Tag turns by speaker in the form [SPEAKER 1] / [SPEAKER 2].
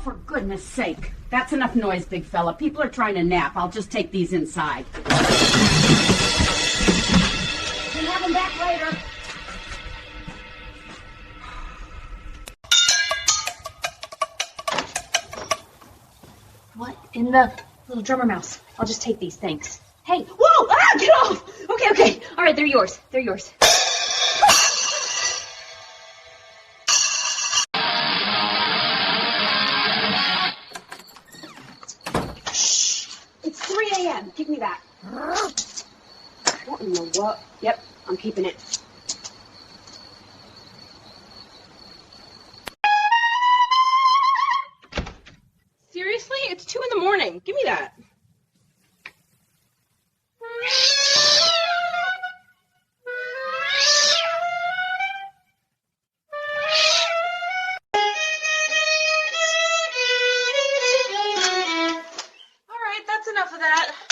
[SPEAKER 1] for goodness sake. That's enough noise, big fella. People are trying to nap. I'll just take these inside. Can have them back later.
[SPEAKER 2] What in the little drummer mouse? I'll just take these, thanks. Hey, whoa! Ah, get off! Okay. All right, they're yours. Shh! It's 3 a.m. Give me that. What in the what? Yep, I'm keeping it.
[SPEAKER 3] Seriously? It's 2 in the morning. Give me that. All right, that's enough of that.